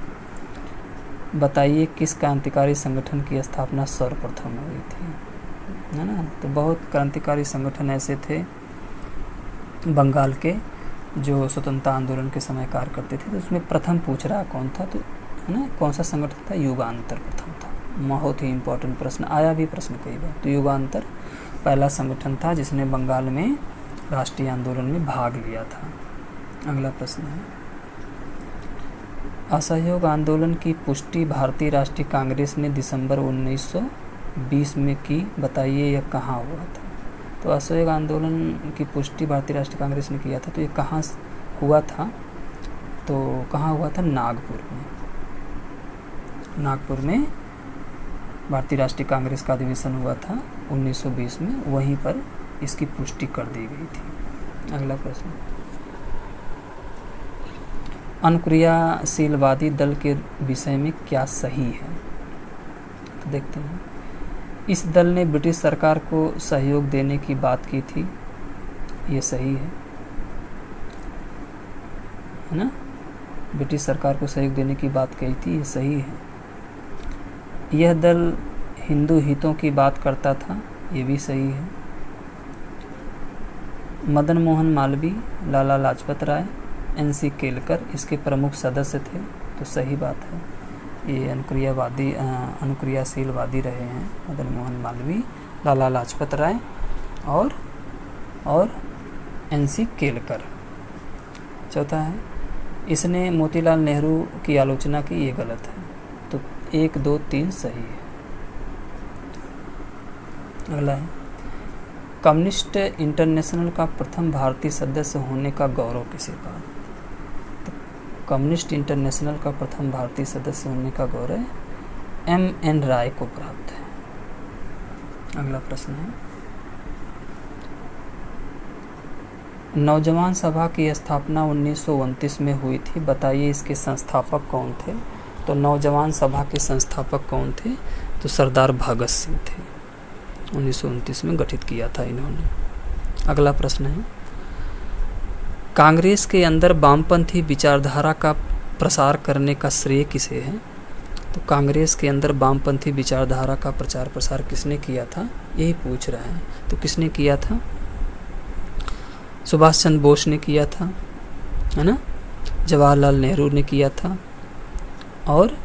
बताइए किस क्रांतिकारी संगठन की स्थापना सर्वप्रथम हुई थी, है ना। तो बहुत क्रांतिकारी संगठन ऐसे थे बंगाल के जो स्वतंत्रता आंदोलन के समय कार्य करते थे। तो उसमें प्रथम पूछ रहा कौन था, तो है ना, कौन सा संगठन था? युगांतर प्रथम था। बहुत ही इम्पोर्टेंट प्रश्न, आया भी प्रश्न कई बार। तो युगांतर पहला संगठन था जिसने बंगाल में राष्ट्रीय आंदोलन में भाग लिया था। अगला प्रश्न है, असहयोग आंदोलन की पुष्टि भारतीय राष्ट्रीय कांग्रेस ने दिसंबर 1920 में की। बताइए यह कहाँ हुआ था? तो असहयोग आंदोलन की पुष्टि भारतीय राष्ट्रीय कांग्रेस ने किया था, तो ये कहाँ हुआ था? तो कहाँ हुआ था? नागपुर में। नागपुर में भारतीय राष्ट्रीय कांग्रेस का अधिवेशन हुआ था 1920 में, वहीं पर इसकी पुष्टि कर दी गई थी। अगला प्रश्न, अनुक्रियाशीलवादी दल के विषय में क्या सही है? तो देखते हैं, इस दल ने ब्रिटिश सरकार को सहयोग देने की बात की थी, ये सही है ना। ब्रिटिश सरकार को सहयोग देने की बात कही थी, ये सही है। यह दल हिंदू हितों की बात करता था, ये भी सही है। मदन मोहन मालवीय, लाला लाजपत राय, एन.सी. केलकर इसके प्रमुख सदस्य थे। तो सही बात है, ये अनुक्रियाशीलवादी रहे हैं मदन मोहन मालवीय, लाला लाजपत राय और एन.सी. केलकर। चौथा है, इसने मोतीलाल नेहरू की आलोचना की, ये गलत है। तो 1, 2, 3 सही है। अगला है, कम्युनिस्ट इंटरनेशनल का प्रथम भारतीय सदस्य होने का गौरव किसे पाया? तो कम्युनिस्ट इंटरनेशनल का प्रथम भारतीय सदस्य होने का गौरव M.N. राय को प्राप्त है। अगला प्रश्न है, नौजवान सभा की स्थापना 1929 में हुई थी, बताइए इसके संस्थापक कौन थे? तो नौजवान सभा के संस्थापक कौन थे? तो सरदार भगत सिंह थे। 1929 में गठित किया था इन्होंने। अगला प्रश्न है, कांग्रेस के अंदर वामपंथी विचारधारा का प्रसार करने का श्रेय किसे है? तो कांग्रेस के अंदर वामपंथी विचारधारा का प्रचार प्रसार किसने किया था, यही पूछ रहा है। तो किसने किया था? सुभाष चंद्र बोस ने किया था, है ना, जवाहरलाल नेहरू ने किया था और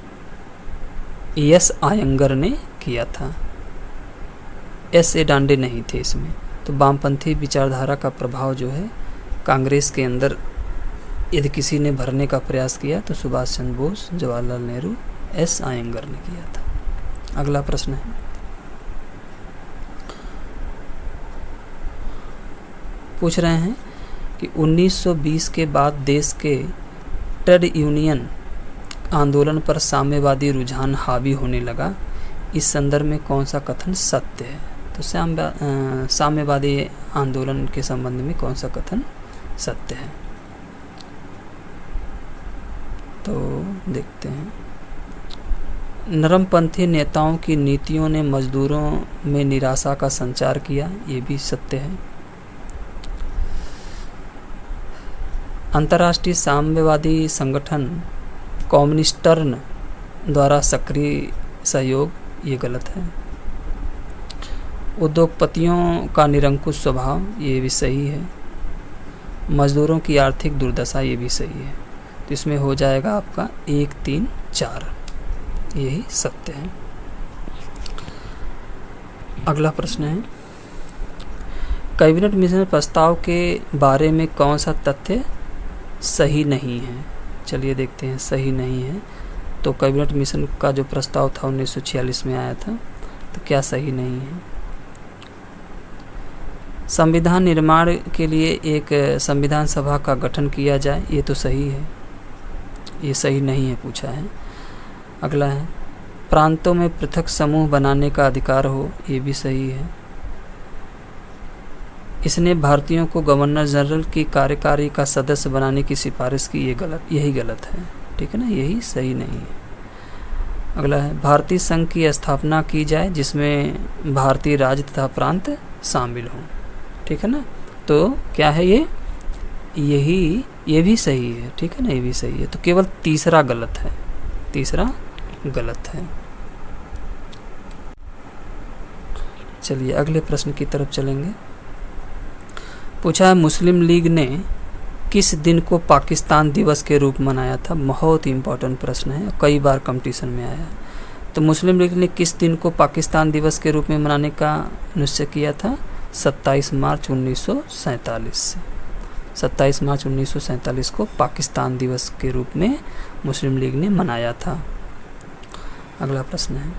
एस आयंगर ने किया था। एस ए डांडे नहीं थे इसमें। तो वामपंथी विचारधारा का प्रभाव जो है कांग्रेस के अंदर यदि किसी ने भरने का प्रयास किया तो सुभाष चंद्र बोस, जवाहरलाल नेहरू, एस आयंगर ने किया था। अगला प्रश्न है, पूछ रहे हैं कि 1920 के बाद देश के ट्रेड यूनियन आंदोलन पर साम्यवादी रुझान हावी होने लगा, इस संदर्भ में कौन सा कथन सत्य है? तो साम्यवादी आंदोलन के संबंध में कौन सा कथन सत्य है? तो देखते हैं, नरमपंथी नेताओं की नीतियों ने मजदूरों में निराशा का संचार किया, ये भी सत्य है। अंतर्राष्ट्रीय साम्यवादी संगठन कम्युनिस्टर्न द्वारा सक्रिय सहयोग, ये गलत है। उद्योगपतियों का निरंकुश स्वभाव, ये भी सही है। मजदूरों की आर्थिक दुर्दशा, ये भी सही है। तो इसमें हो जाएगा आपका 1, 3, 4, यही सत्य है। अगला प्रश्न है, कैबिनेट मिशन प्रस्ताव के बारे में कौन सा तथ्य सही नहीं है? चलिए देखते हैं, सही नहीं है। तो कैबिनेट मिशन का जो प्रस्ताव था 1946 में आया था, तो क्या सही नहीं है? संविधान निर्माण के लिए एक संविधान सभा का गठन किया जाए, ये तो सही है, ये सही नहीं है पूछा है। अगला है, प्रांतों में पृथक समूह बनाने का अधिकार हो, ये भी सही है। इसने भारतीयों को गवर्नर जनरल की कार्यकारी का सदस्य बनाने की सिफारिश की, यही गलत है। ठीक है ना, यही सही नहीं है। अगला है, भारतीय संघ की स्थापना की जाए जिसमें भारतीय राज्य तथा प्रांत शामिल हों। ठीक है ना, तो क्या है ये भी सही है। ठीक है ना, ये भी सही है। तो केवल तीसरा गलत है, तीसरा गलत है। चलिए अगले प्रश्न की तरफ चलेंगे। पूछा है, मुस्लिम लीग ने किस दिन को पाकिस्तान दिवस के रूप में मनाया था? बहुत इम्पोर्टेंट प्रश्न है, कई बार कंपटीशन में आया। तो मुस्लिम लीग ने किस दिन को पाकिस्तान दिवस के रूप में मनाने का निश्चय किया था? 27 मार्च 1947 से। 27 मार्च 1947 को पाकिस्तान दिवस के रूप में मुस्लिम लीग ने मनाया था। अगला प्रश्न है,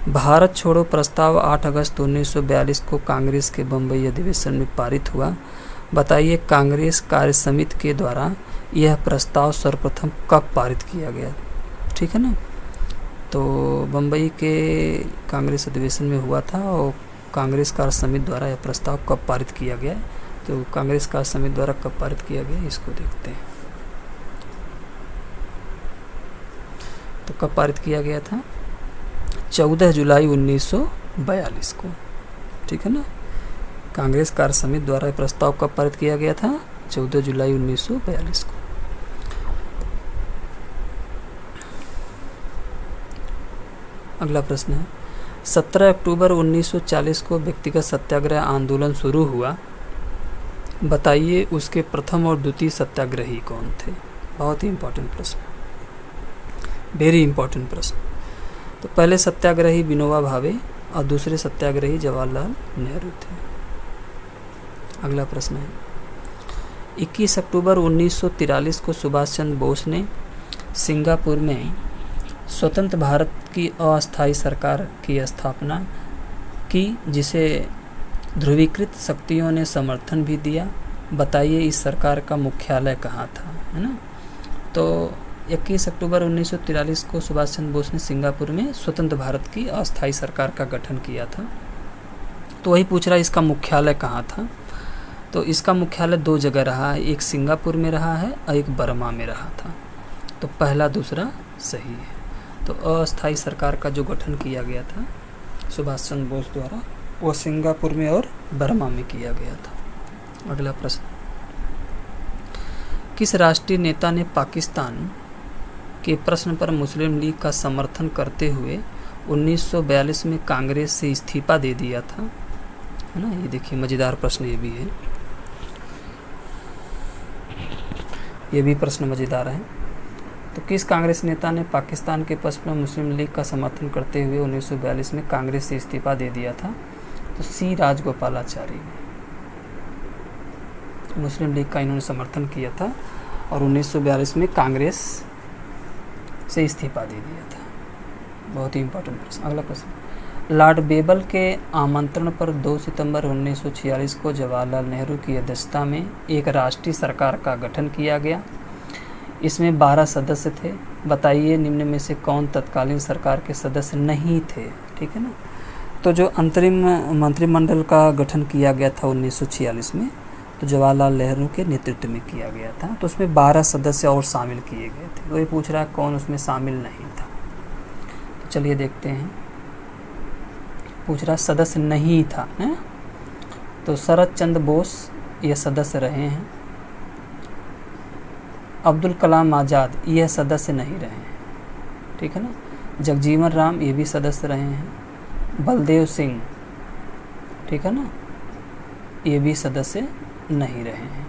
भारत छोड़ो प्रस्ताव 8 अगस्त 1942 को कांग्रेस के बम्बई अधिवेशन में पारित हुआ, बताइए कांग्रेस कार्य समिति के द्वारा यह प्रस्ताव सर्वप्रथम कब पारित किया गया? ठीक है ना, तो बम्बई के कांग्रेस अधिवेशन में हुआ था और कांग्रेस कार्य समिति द्वारा यह प्रस्ताव कब पारित किया गया? तो कांग्रेस कार्य समिति द्वारा कब पारित किया गया, इसको देखते हैं। तो कब पारित किया गया था? 14 जुलाई 1942 को। ठीक है ना, कांग्रेस कार्य समिति द्वारा प्रस्ताव कब पारित किया गया था? 14 जुलाई 1942 को। अगला प्रश्न है, 17 अक्टूबर 1940 को व्यक्तिगत सत्याग्रह आंदोलन शुरू हुआ, बताइए उसके प्रथम और द्वितीय सत्याग्रही कौन थे। बहुत ही इम्पोर्टेंट प्रश्न, वेरी इम्पोर्टेंट प्रश्न। तो पहले सत्याग्रही विनोबा भावे और दूसरे सत्याग्रही जवाहरलाल नेहरू थे। अगला प्रश्न है, 21 अक्टूबर 1943 को सुभाष चंद्र बोस ने सिंगापुर में स्वतंत्र भारत की अस्थायी सरकार की स्थापना की, जिसे ध्रुवीकृत शक्तियों ने समर्थन भी दिया। बताइए इस सरकार का मुख्यालय कहाँ था, है ना। तो 21 अक्टूबर 1943 को सुभाष चंद्र बोस ने सिंगापुर में स्वतंत्र भारत की अस्थायी सरकार का गठन किया था। तो वही पूछ रहा है इसका मुख्यालय कहाँ था। तो इसका मुख्यालय 2 जगह रहा है, एक सिंगापुर में रहा है और एक बर्मा में रहा था। तो पहला दूसरा सही है। तो अस्थायी सरकार का जो गठन किया गया था सुभाष चंद्र बोस द्वारा, वो सिंगापुर में और बर्मा में किया गया था। अगला प्रश्न, किस राष्ट्रीय नेता ने पाकिस्तान के प्रश्न पर मुस्लिम लीग का समर्थन करते हुए 1942 में कांग्रेस से इस्तीफा दे दिया था, है ना। ये देखिए मज़ेदार प्रश्न ये भी है, ये भी प्रश्न मज़ेदार है। तो किस कांग्रेस नेता ने पाकिस्तान के प्रश्न पर मुस्लिम लीग का समर्थन करते हुए 1942 में कांग्रेस से इस्तीफा दे दिया था। तो सी राजगोपालाचारी ने मुस्लिम लीग का इन्होंने समर्थन किया था और 1942 में कांग्रेस से इस्तीफा दे दिया था। बहुत ही इंपॉर्टेंट प्रश्न। अगला प्रश्न, लॉर्ड बेबल के आमंत्रण पर 2 सितंबर 1946 को जवाहरलाल नेहरू की अध्यक्षता में एक राष्ट्रीय सरकार का गठन किया गया। इसमें 12 सदस्य थे। बताइए निम्न में से कौन तत्कालीन सरकार के सदस्य नहीं थे, ठीक है ना। तो जो अंतरिम मंत्रिमंडल का गठन किया गया था 1946 में, तो जवाहरलाल नेहरू के नेतृत्व में किया गया था। तो उसमें 12 सदस्य और शामिल किए गए थे। वही पूछ रहा है कौन उसमें शामिल नहीं था। तो चलिए देखते हैं, पूछ रहा सदस्य नहीं था, है। तो शरद चंद्र बोस ये सदस्य रहे हैं। अब्दुल कलाम आज़ाद यह सदस्य नहीं रहे हैं, ठीक है ना। जगजीवन राम ये भी सदस्य रहे हैं। बलदेव सिंह, ठीक है ना, ये भी सदस्य नहीं रहे हैं।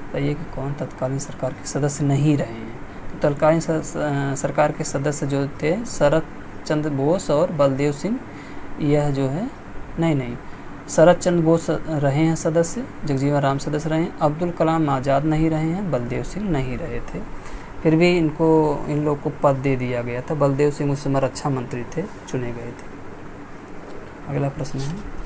बताइए कि कौन तत्कालीन सरकार के सदस्य नहीं रहे हैं। तो तत्कालीन सरकार के सदस्य जो थे शरद चंद्र बोस और बलदेव सिंह, यह जो है नहीं शरद चंद्र बोस रहे हैं सदस्य, जगजीवन राम सदस्य रहे हैं, अब्दुल कलाम आज़ाद नहीं रहे हैं, बलदेव सिंह नहीं रहे थे। फिर भी इन लोगों को पद दे दिया गया था। बलदेव सिंह उस समय रक्षा मंत्री थे, चुने गए थे। अगला प्रश्न है,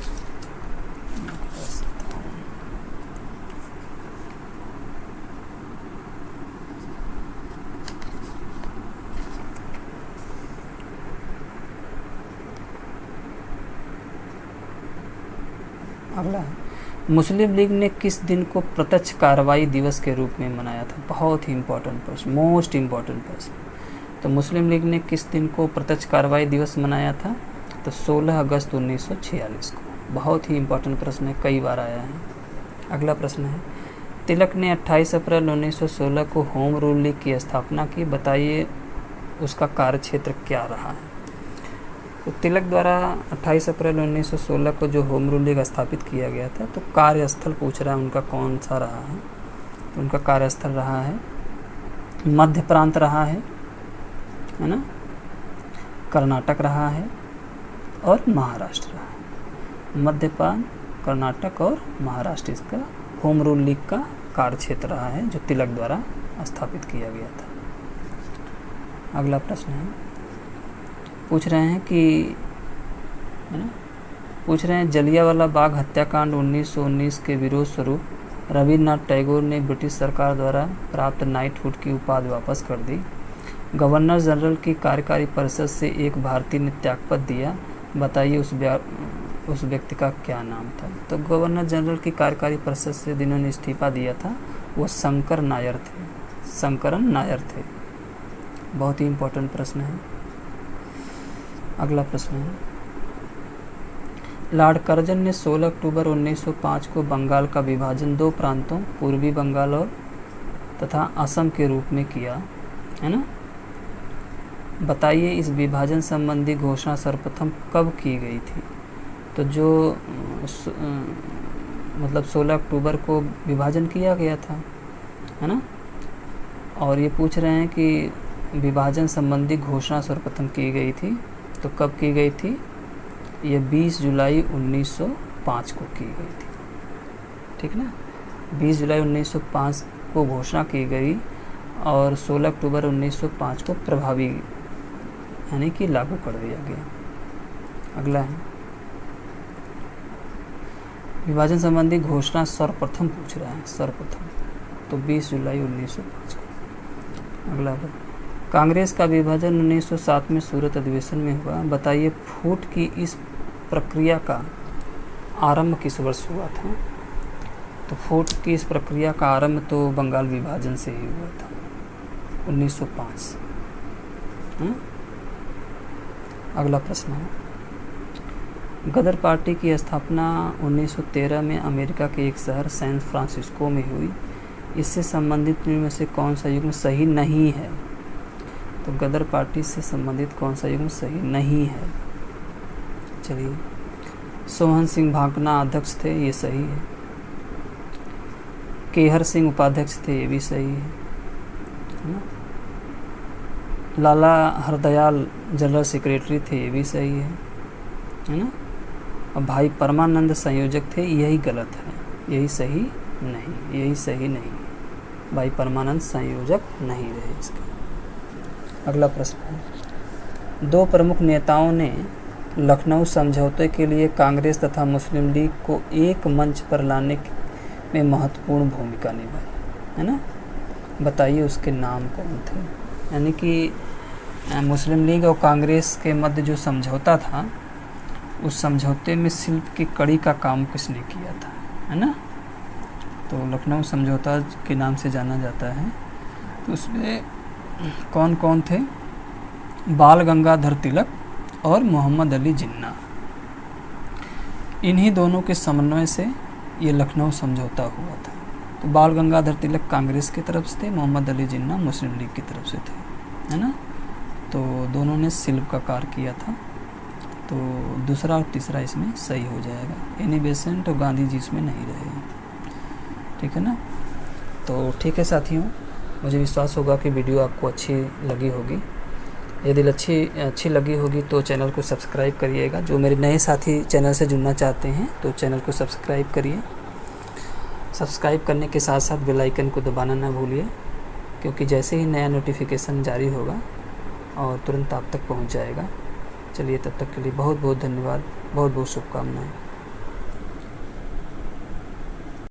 अगला है, मुस्लिम लीग ने किस दिन को प्रत्यक्ष कार्रवाई दिवस के रूप में मनाया था। बहुत ही इंपॉर्टेंट प्रश्न, मोस्ट इम्पॉर्टेंट प्रश्न। तो मुस्लिम लीग ने किस दिन को प्रत्यक्ष कार्रवाई दिवस मनाया था। तो 16 अगस्त 1946 को। बहुत ही इंपॉर्टेंट प्रश्न है, कई बार आया है। अगला प्रश्न है, तिलक ने 28 अप्रैल 1916 को होम रूल लीग की स्थापना की। बताइए उसका कार्यक्षेत्र क्या रहा है। तो तिलक द्वारा 28 अप्रैल 1916 को जो होम रूल लीग स्थापित किया गया था, तो कार्यस्थल पूछ रहा है उनका कौन सा रहा है। तो उनका कार्यस्थल रहा है मध्य प्रांत रहा है ना, कर्नाटक रहा है और महाराष्ट्र रहा है। मध्य प्रांत, कर्नाटक और महाराष्ट्र इसका होम रूल लीग का कार्यक्षेत्र रहा है, जो तिलक द्वारा स्थापित किया गया था। अगला प्रश्न है, पूछ रहे हैं कि, है ना, पूछ रहे हैं जलियांवाला बाग हत्याकांड 1919 के विरोध स्वरूप रविन्द्रनाथ टैगोर ने ब्रिटिश सरकार द्वारा प्राप्त नाइटहुड की उपाधि वापस कर दी। गवर्नर जनरल की कार्यकारी परिषद से एक भारतीय ने त्यागपत्र दिया। बताइए उस व्यक्ति का क्या नाम था। तो गवर्नर जनरल की कार्यकारी परिषद से जिन्होंने इस्तीफा दिया था वो शंकरन नायर थे। बहुत ही इम्पोर्टेंट प्रश्न है। अगला प्रश्न है, लॉर्ड कर्जन ने 16 अक्टूबर 1905 को बंगाल का विभाजन 2 प्रांतों पूर्वी बंगाल और तथा असम के रूप में किया, है ना। बताइए इस विभाजन संबंधी घोषणा सर्वप्रथम कब की गई थी। तो जो मतलब 16 अक्टूबर को विभाजन किया गया था, है ना। और ये पूछ रहे हैं कि विभाजन संबंधी घोषणा सर्वप्रथम की गई थी, तो कब की गई थी? ये 20 जुलाई 1905 को की गई थी, ठीक ना। 20 जुलाई 1905 को घोषणा की गई और 16 अक्टूबर 1905 को प्रभावी यानी कि लागू कर दिया गया। अगला है विभाजन संबंधी घोषणा सर्वप्रथम पूछ रहा है, सर्वप्रथम, तो 20 जुलाई 1905 को। अगला है कांग्रेस का विभाजन 1907 में सूरत अधिवेशन में हुआ। बताइए फूट की इस प्रक्रिया का आरंभ किस वर्ष हुआ था? तो फूट की इस प्रक्रिया का आरंभ तो बंगाल विभाजन से ही हुआ था, 1905। अगला प्रश्न है गदर पार्टी की स्थापना 1913 में अमेरिका के एक शहर सैन फ्रांसिस्को में हुई। इससे संबंधित में से कौन सा युग्म सही नहीं है? तो गदर पार्टी से संबंधित कौन सा युग्म सही नहीं है? चलिए, सोहन सिंह भाकना अध्यक्ष थे, ये सही है। केहर सिंह उपाध्यक्ष थे, ये भी सही है। लाला हरदयाल जनरल सेक्रेटरी थे, ये भी सही है ना। और भाई परमानंद संयोजक थे, यही गलत है, यही सही नहीं, यही सही नहीं, भाई परमानंद संयोजक नहीं रहे इसके। अगला प्रश्न है दो प्रमुख नेताओं ने लखनऊ समझौते के लिए कांग्रेस तथा मुस्लिम लीग को एक मंच पर लाने में महत्वपूर्ण भूमिका निभाई, है ना। बताइए उसके नाम कौन थे? यानी कि मुस्लिम लीग और कांग्रेस के मध्य जो समझौता था, उस समझौते में शिल्प की कड़ी का काम किसने किया था, है ना। तो लखनऊ समझौता के नाम से जाना जाता है। तो उसमें कौन कौन थे? बाल गंगाधर तिलक और मोहम्मद अली जिन्ना। इन्हीं दोनों के समन्वय से ये लखनऊ समझौता हुआ था। तो बाल गंगाधर तिलक कांग्रेस की तरफ से थे, मोहम्मद अली जिन्ना मुस्लिम लीग की तरफ से थे, है ना। तो दोनों ने शिल्प का कार्य किया था। तो दूसरा और तीसरा इसमें सही हो जाएगा। एनी बेसेंट और गांधी जी इसमें नहीं रहे, ठीक है ना। तो ठीक है साथियों, मुझे विश्वास होगा कि वीडियो आपको अच्छी लगी होगी। यदि अच्छी लगी होगी तो चैनल को सब्सक्राइब करिएगा। जो मेरे नए साथी चैनल से जुड़ना चाहते हैं तो चैनल को सब्सक्राइब करिए। सब्सक्राइब करने के साथ साथ बेल आइकन को दबाना ना भूलिए, क्योंकि जैसे ही नया नोटिफिकेशन जारी होगा और तुरंत आप तक पहुंच जाएगा। चलिए, तब तक के लिए बहुत बहुत धन्यवाद, बहुत बहुत शुभकामनाएं।